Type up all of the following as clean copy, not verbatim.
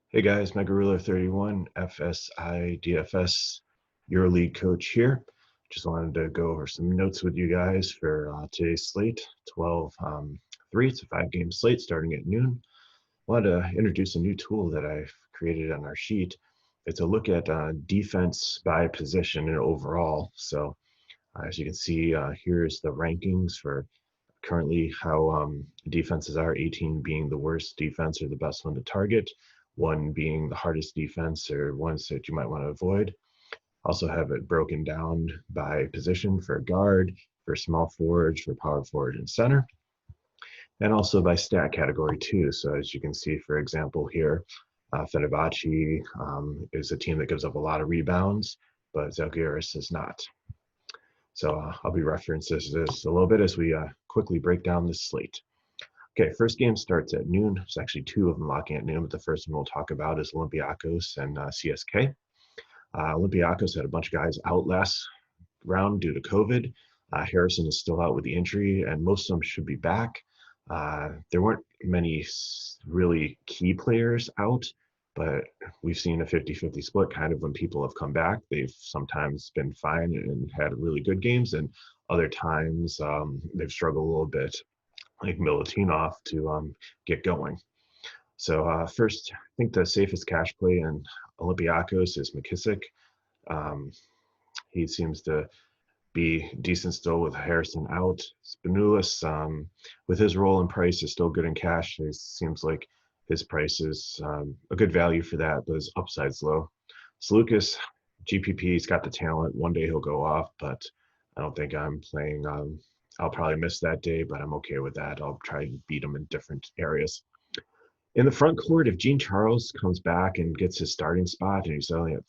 Hey guys, MegaRuler 31, FSI DFS, your league coach here. Just wanted to go over some notes with you guys for today's slate, 12-3. It's a 5-game slate starting at noon. I wanted to introduce a new tool that I've created on our sheet. It's a look at defense by position and overall. So as you can see, here's the rankings for currently how defenses are, 18 being the worst defense or the best one to target, one being the hardest defense or ones that you might want to avoid. Also have it broken down by position for guard, for small forward, for power forward and center, and also by stat category too. So as you can see, for example, here, Fenerbahce is a team that gives up a lot of rebounds, but Zalgiris is not. So I'll be referencing this a little bit as we quickly break down this slate. Okay, first game starts at noon. There's actually two of them locking at noon, but the first one we'll talk about is Olympiacos and CSK. Olympiacos had a bunch of guys out last round due to COVID. Harrison is still out with the injury, and most of them should be back. There weren't many really key players out, but we've seen a 50-50 split kind of when people have come back. They've sometimes been fine and had really good games, and other times they've struggled a little bit, like Milutinov, to get going. So first, I think the safest cash play in Olympiacos is McKissick. He seems to be decent still with Harrison out. Spanulis, with his role and price, is still good in cash. It seems like his price is a good value for that, but his upside's low. Salukas, GPP's got the talent. One day he'll go off, but I don't think I'm playing. I'll probably miss that day, but I'm okay with that. I'll try to beat him in different areas. In the front court, if Gene Charles comes back and gets his starting spot and he's only at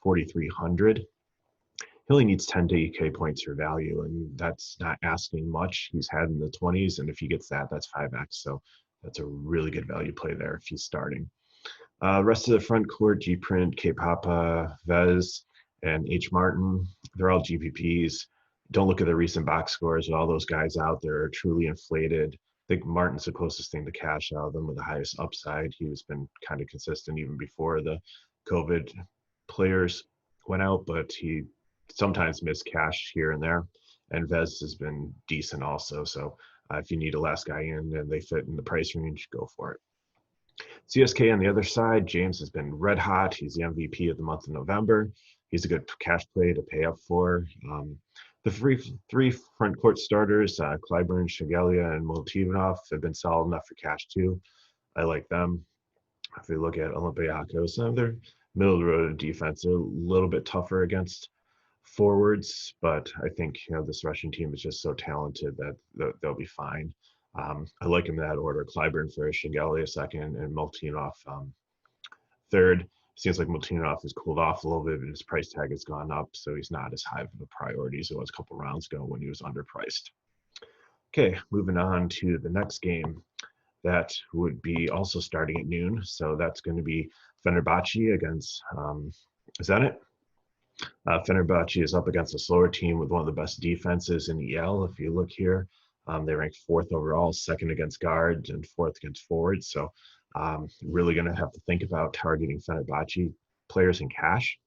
4,300, he only needs 10 DK points for value, and that's not asking much. He's had in the 20s, and if he gets that, that's 5x. So that's a really good value play there if he's starting. Rest of the front court, G Print, K Papa, Vez, and H Martin, they're all GPPs. Don't look at the recent box scores. All those guys out there are truly inflated. I think Martin's the closest thing to cash out of them with the highest upside. He's been kind of consistent even before the COVID players went out, but he sometimes missed cash here and there. And Vez has been decent also. So if you need a last guy in and they fit in the price range, go for it. CSK on the other side, James has been red hot. He's the MVP of the month of November. He's a good cash play to pay up for. The three front court starters, Clyburn, Shigelia, and Moltivnov, have been solid enough for cash too. I like them. If we look at Olympiacos, they're middle of the road defense. They're a little bit tougher against forwards, but I think this Russian team is just so talented that they'll be fine. I like him in that order. Clyburn first, Shigelia second, and Moltivnov third. Seems like Moltivnov has cooled off a little bit, but his price tag has gone up, so he's not as high of a priority as it was a couple rounds ago when he was underpriced. Okay, moving on to the next game. That would be also starting at noon. So that's going to be Fenerbahce against Zenit. Fenerbahce is up against a slower team with one of the best defenses in EL. If you look here, they ranked fourth overall, second against guards, and fourth against forwards. So really going to have to think about targeting Fenerbahce players in cash.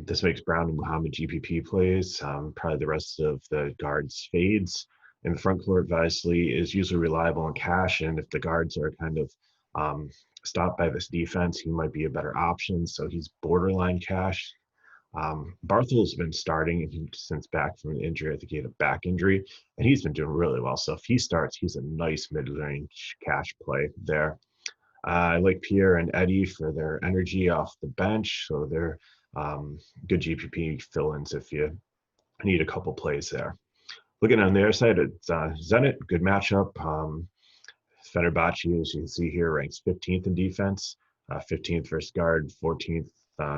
This makes Brown and Muhammad GPP plays. Probably the rest of the guards fades. In the front court, Vasily is usually reliable in cash, and if the guards are kind of stopped by this defense, he might be a better option. So he's borderline cash. Barthel's been starting since back from an injury. I think he had a back injury, and he's been doing really well. So if he starts, he's a nice mid-range cash play there. I like Pierre and Eddie for their energy off the bench. So they're good GPP fill-ins if you need a couple plays there. Looking on their side, it's Zenit, good matchup. Fenerbahce, as you can see here, ranks 15th in defense, 15th versus guard, 14th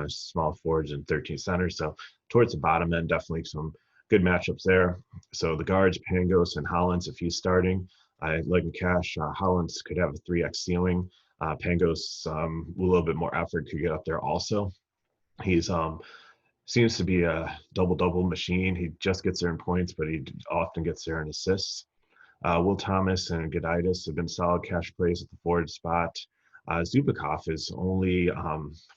small forwards, and 13th center. So towards the bottom end, definitely some good matchups there. So the guards, Pangos and Hollins, if he's starting, I like in cash. Hollins could have a 3x ceiling. Pangos, a little bit more effort, could get up there also. He's seems to be a double-double machine. He just gets there in points, but he often gets there in assists. Will Thomas and Gaditis have been solid cash plays at the forward spot. Zubikov is only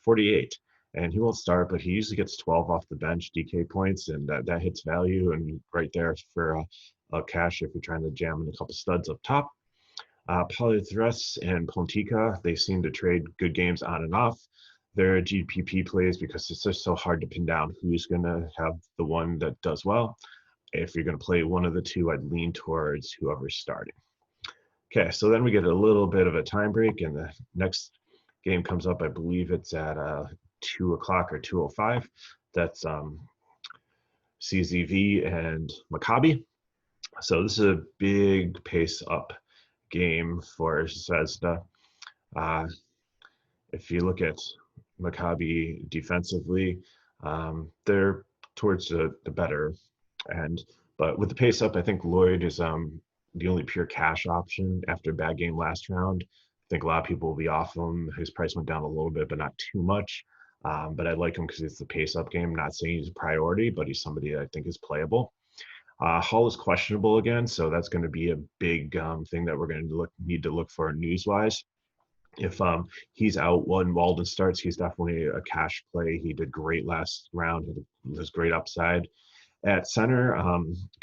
48, and he won't start, but he usually gets 12 off the bench DK points, and that hits value and right there for a cash if you're trying to jam in a couple studs up top. Polythres and Pontica, they seem to trade good games on and off. They're GPP plays because it's just so hard to pin down who's going to have the one that does well. If you're going to play one of the two, I'd lean towards whoever's starting. Okay, so then we get a little bit of a time break, and the next game comes up. I believe it's at 2 o'clock or 2:05. That's CZV and Maccabi. So this is a big pace up game for Zvezda. If you look at Maccabi defensively, they're towards the better end. But with the pace up, I think Lloyd is the only pure cash option after a bad game last round. I think a lot of people will be off him. His price went down a little bit, but not too much. But I like him because it's the pace up game. Not saying he's a priority, but he's somebody that I think is playable. Hull is questionable again, so that's going to be a big thing that we're going to need to look for news-wise. If he's out when Walden starts, he's definitely a cash play. He did great last round. It was great upside. At center,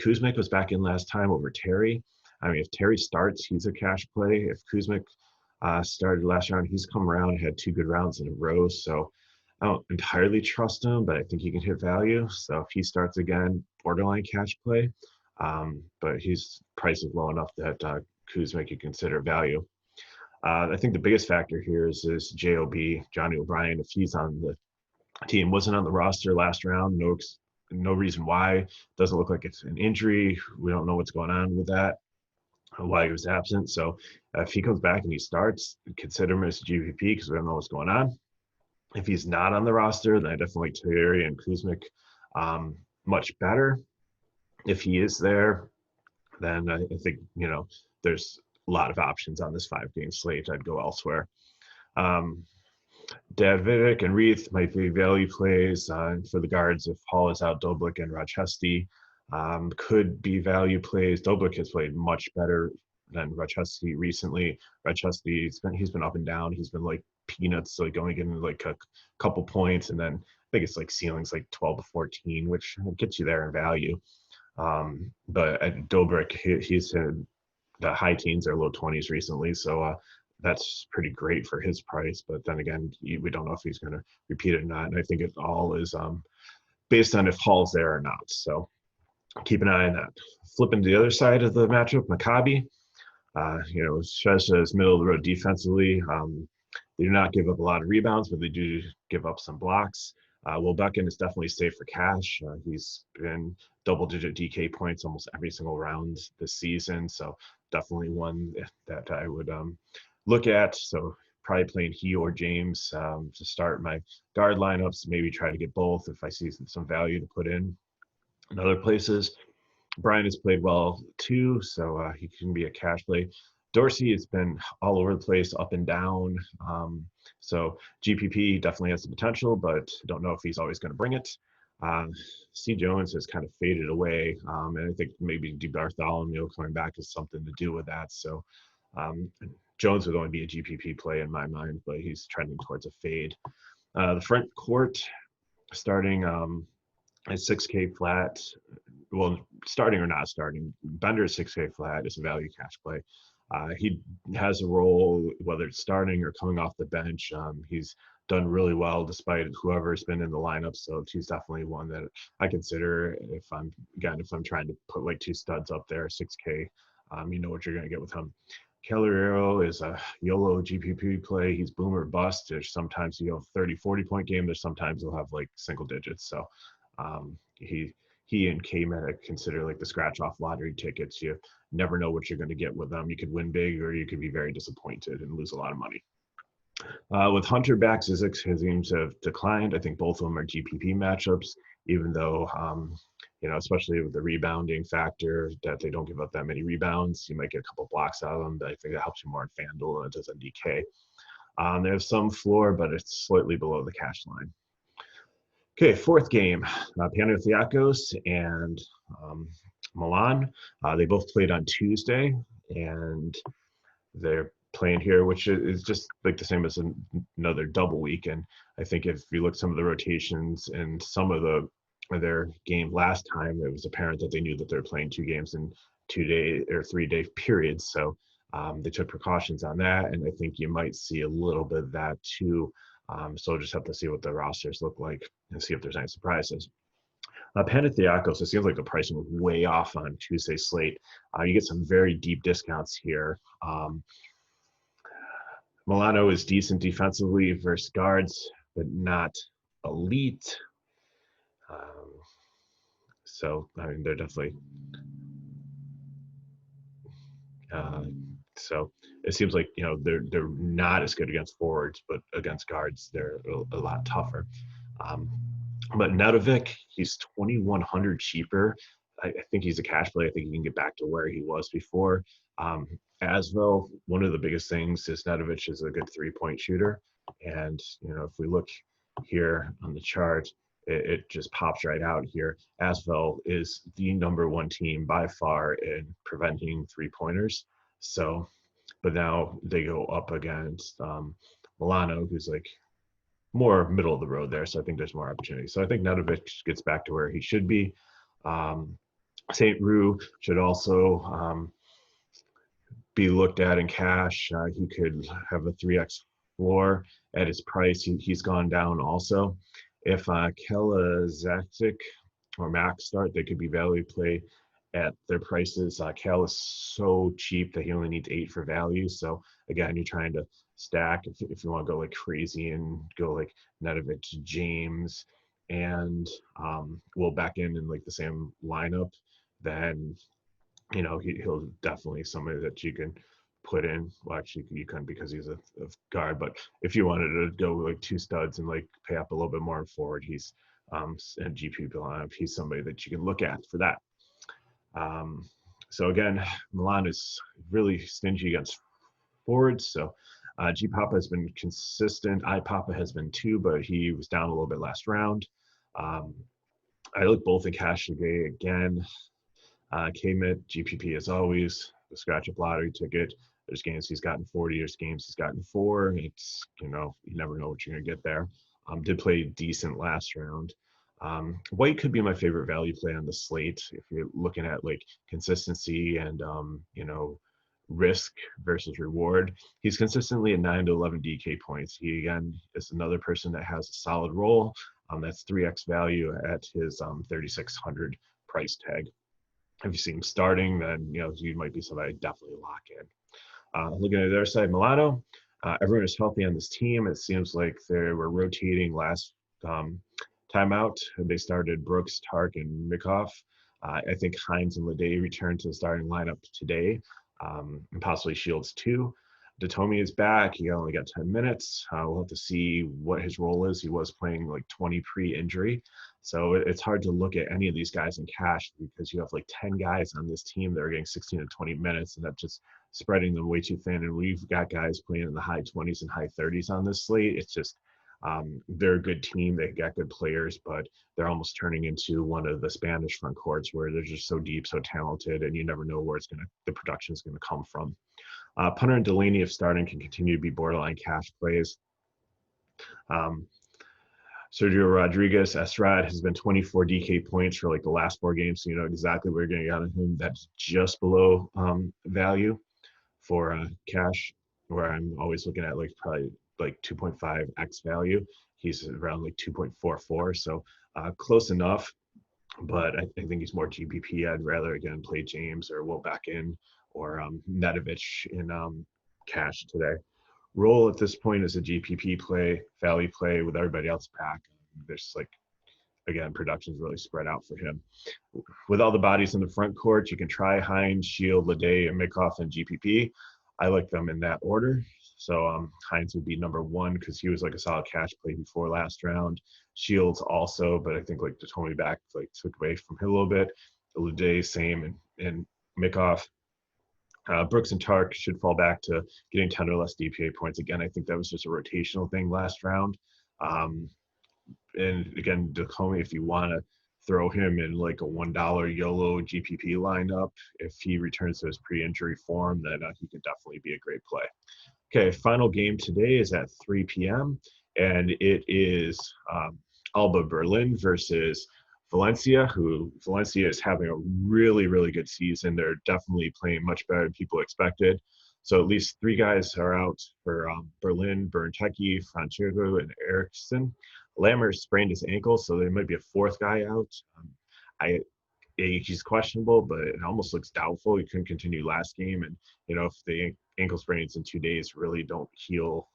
Kuzmic was back in last time over Terry. I mean, if Terry starts, he's a cash play. If Kuzmic started last round, he's come around and had 2 good rounds in a row. So I don't entirely trust him, but I think he can hit value. So if he starts again, borderline cash play. But his price is low enough that Kuzmic you consider value. I think the biggest factor here is this JOB, Johnny O'Brien. If he's on the team, wasn't on the roster last round, no reason why. Doesn't look like it's an injury. We don't know what's going on with that, why he was absent. So if he comes back and he starts, consider him as GPP because we don't know what's going on. If he's not on the roster, then I definitely like Terry and Kuzmic much better. If he is there, then I think, there's a lot of options on this 5-game slate. I'd go elsewhere. Davidic and Reith might be value plays for the guards if Hall is out. Doblik and Rochesky could be value plays. Doblik has played much better than Rochesky recently. Rochesky, he's been up and down. He's been like peanuts, like only getting like a couple points, and then I think it's like ceilings like 12 to 14, which gets you there in value. But at Dobrik, he's in the high teens or low 20s recently, so that's pretty great for his price. But then again, we don't know if he's going to repeat it or not. And I think it all is based on if Hall's there or not. So keep an eye on that. Flipping to the other side of the matchup, Maccabi. Zvezda is middle of the road defensively. They do not give up a lot of rebounds, but they do give up some blocks. Will Beckon is definitely safe for cash. He's been double-digit DK points almost every single round this season, so definitely one that I would look at. So probably playing he or James to start my guard lineups. Maybe try to get both if I see some value to put in other places. Brian has played well too, so he can be a cash play. Dorsey has been all over the place, up and down. So GPP definitely has the potential, but don't know if he's always going to bring it. C. Jones has kind of faded away, and I think maybe DeBartholomew coming back has something to do with that. So Jones would only be a GPP play in my mind, but he's trending towards a fade. The front court starting at 6K flat. Well, starting or not starting, Bender at 6K flat is a value cash play. He has a role, whether it's starting or coming off the bench. He's done really well despite whoever's been in the lineup. So he's definitely one that I consider if I'm trying to put like 2 studs up there, 6K, you know what you're going to get with him. Calero is a YOLO GPP play. He's boom or bust. There's sometimes he'll have 30, 40-point game. There's sometimes he'll have like single digits. So he and K-Man I consider like the scratch-off lottery tickets. You never know what you're going to get with them. You could win big or you could be very disappointed and lose a lot of money. With Hunter back, his games have declined. I think both of them are GPP matchups, even though, especially with the rebounding factor that they don't give up that many rebounds. You might get a couple blocks out of them, but I think that helps you more in FanDuel than it does on DK. They have some floor, but it's slightly below the cash line. Okay, 4th game, Panathinaikos and Milan. They both played on Tuesday, and they're playing here, which is just like the same as another double week. And I think if you look at some of the rotations and some of their game last time, it was apparent that they knew that they're playing 2 games in 2 day or 3 day periods. So they took precautions on that, and I think you might see a little bit of that too. So we'll just have to see what the rosters look like and see if there's any surprises. Panathinaikos, it seems like the pricing was way off on Tuesday's slate. You get some very deep discounts here. Milano is decent defensively versus guards, but not elite. So I mean, they're definitely. So it seems like they're not as good against forwards, but against guards they're a lot tougher. But Nedovic, he's 2,100 cheaper. I think he's a cash play. I think he can get back to where he was before. Asvel, one of the biggest things is Nedovic is a good 3-point shooter. And, if we look here on the chart, it just pops right out here. Asvel is the #1 team by far in preventing 3-pointers. So, but now they go up against Milano, who's like more middle of the road there. So I think there's more opportunity. So I think Nedovic gets back to where he should be. St. Rue should also be looked at in cash. He could have a 3x floor at his price. He's gone down also. If Kela Zacic or Max start, they could be value play at their prices. Kel is so cheap that he only needs 8 for value. So again, you're trying to stack if you want to go like crazy and go like Nedovic, James, and Will back in like the same lineup, then he'll definitely somebody that you can put in. Well, actually, you couldn't because he's a guard. But if you wanted to go like 2 studs and like pay up a little bit more forward, he's and GP lineup, he's somebody that you can look at for that. So again, Milan is really stingy against forwards. So G Papa has been consistent. I Papa has been too, but he was down a little bit last round. I look both in cash today again. KMIT, GPP as always, the scratch up lottery ticket. There's games he's gotten 40, there's games he's gotten 4. It's, you never know what you're going to get there. Did play decent last round. White could be my favorite value play on the slate if you're looking at like consistency and, risk versus reward. He's consistently at 9 to 11 DK points. He, again, is another person that has a solid role. That's 3x value at his 3,600 price tag. If you see him starting, then he might be somebody I'd definitely lock in. Looking at their side, Milano, everyone is healthy on this team. It seems like they were rotating last time out. They started Brooks, Tark, and Mikoff. I think Hines and Lede returned to the starting lineup today, and possibly Shields too. Datomi is back. He only got 10 minutes. We'll have to see what his role is. He was playing like 20 pre-injury. So it's hard to look at any of these guys in cash because you have like 10 guys on this team that are getting 16 to 20 minutes, and that's just spreading them way too thin. And we've got guys playing in the high 20s and high 30s on this slate. It's just they're a good team. They got good players, but they're almost turning into one of the Spanish front courts where they're just so deep, so talented, and you never know where the production is going to come from. Punter and Delaney, if starting, can continue to be borderline cash plays. Sergio Rodriguez, Estrad has been 24 DK points for like the last 4 games, so you know exactly where you're going to get out of him. That's just below value for cash, where I'm always looking at like probably like 2.5x value. He's around like 2.44, so close enough, but I think he's more GPP. I'd rather again play James or Will back in or Nedovic in cash today. Roll at this point is a GPP play, value play with everybody else back. There's like, again, production's really spread out for him. With all the bodies in the front court, you can try Hines, Shield, Lede, and Mikoff, and GPP. I like them in that order. So Hines would be #1 because he was like a solid cash play before last round. Shields also, but I think like Datomi back like took away from him a little bit. Lede, same, and Mikoff. Brooks and Tark should fall back to getting 10 or less DPA points. Again, I think that was just a rotational thing last round. And again, Datomi, if you want to throw him in like a $1 YOLO GPP lineup. If he returns to his pre-injury form, then he could definitely be a great play. Okay, final game today is at 3 p.m. and it is Alba Berlin versus Valencia, who Valencia is having a really, really good season. They're definitely playing much better than people expected. So at least three guys are out for Berlin: Berntecki, Franchego, and Eriksson. Lammer sprained his ankle, so there might be a fourth guy out. I he's questionable, but it almost looks doubtful. He couldn't continue last game, and if the ankle sprains in 2 days really don't heal,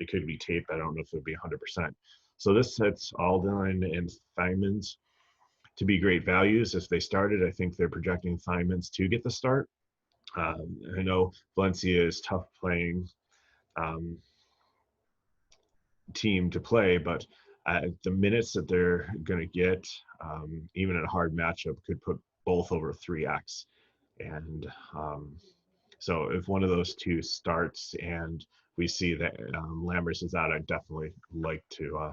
it could be tape. I don't know if it'll be 100%. So this sets Aldine and Thymans to be great values if they started. I think they're projecting Thymans to get the start. I know Valencia is tough playing team to play, but the minutes that they're going to get, even in a hard matchup, could put both over 3x. And so if one of those two starts and we see that Lammers is out, I'd definitely like to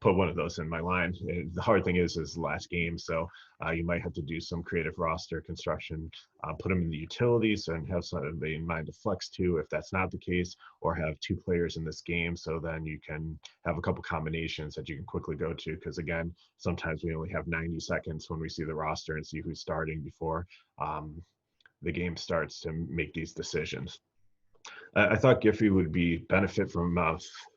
put one of those in my line. And the hard thing is the last game, so you might have to do some creative roster construction, put them in the utilities and have somebody in mind to flex to if that's not the case, or have two players in this game, so then you can have a couple combinations that you can quickly go to, because again, sometimes we only have 90 seconds when we see the roster and see who's starting before the game starts to make these decisions. I thought Giffey would be benefit from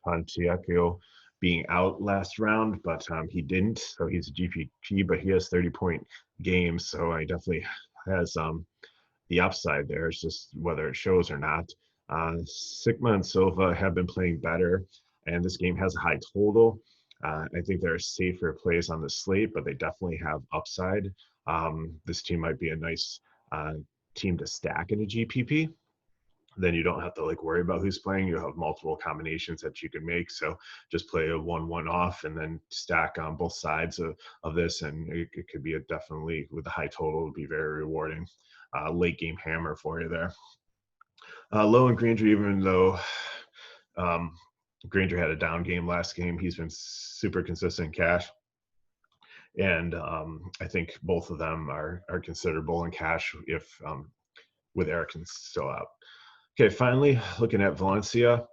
Fontiacchio being out last round, but he didn't. So he's a GPP, but he has 30-point games, so he definitely has the upside there. It's just whether it shows or not. Sigma and Silva have been playing better, and this game has a high total. I think there are safer plays on the slate, but they definitely have upside. This team might be a nice team to stack in a GPP. Then you don't have to worry about who's playing. You have multiple combinations that you can make. So just play a 1-1 off and then stack on both sides of this. And it could be definitely, with a high total, would be very rewarding. Late game hammer for you there. Low and Granger, even though Granger had a down game last game, he's been super consistent in cash. And I think both of them are considerable in cash if with Eriksson still out. Okay, finally, looking at Valencia,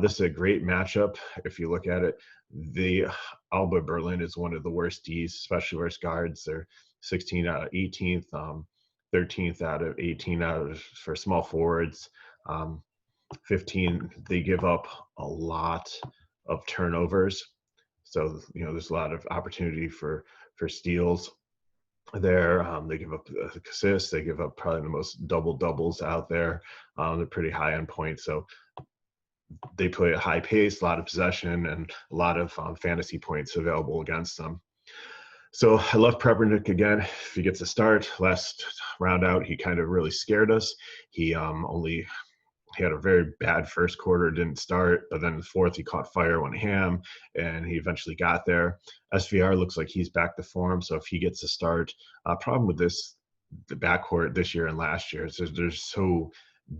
this is a great matchup. If you look at it, the Alba Berlin is one of the worst Ds, especially worst guards. They're 16 out of 18th, 13th out of 18 for small forwards, 15. They give up a lot of turnovers, so there's a lot of opportunity for steals there. They give up assists. They give up probably the most doubles out there. They're pretty high on points, so they play at high pace, a lot of possession, and a lot of fantasy points available against them. So I love Preppernick again. If he gets a start, last round out, he kind of really scared us. He had a very bad first quarter, didn't start, but then the fourth he caught fire, went ham, and he eventually got there. SVR looks like he's back to form, so if he gets a start, problem with the backcourt this year and last year is they're so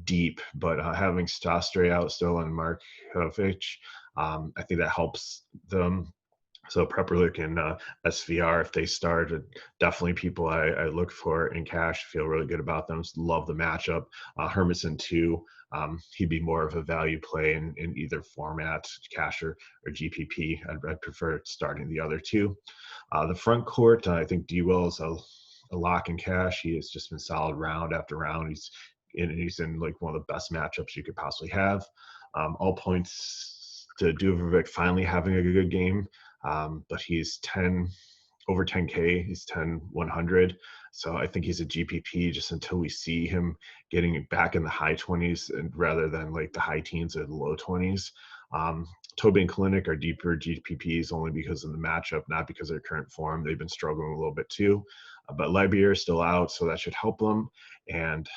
deep, but having Stastre out still and Markovic, I think that helps them. So Prepperlick and SVR, if they start, definitely people I look for in cash, feel really good about them. Love the matchup. Hermanson too. He'd be more of a value play in either format, cash or GPP. I'd prefer starting the other two. The front court, I think D-Will is a lock in cash. He has just been solid round after round. He's in one of the best matchups you could possibly have. All points to Duvovic finally having a good game. But he's over 10K, he's 10-100. So I think he's a GPP just until we see him getting back in the high 20s and rather than the high teens or the low 20s. Toby and Kalinick are deeper GPPs only because of the matchup, not because of their current form. They've been struggling a little bit too. But Libier is still out, so that should help them. And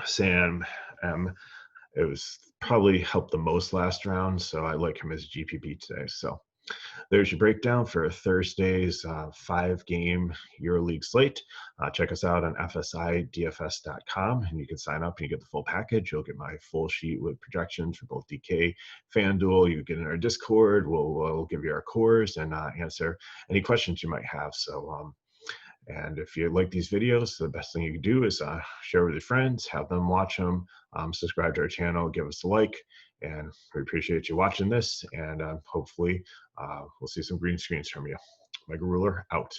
Sam, it was probably helped the most last round, so I like him as GPP today. So There's your breakdown for Thursday's 5-game EuroLeague slate. Check us out on fsidfs.com, and you can sign up and you get the full package. You'll get my full sheet with projections for both DK, FanDuel. You get in our Discord. We'll give you our cores and answer any questions you might have. So, and if you like these videos, the best thing you can do is share with your friends, have them watch them, subscribe to our channel, give us a like, and we appreciate you watching this. And hopefully we'll see some green screens from you. MegaRuler out.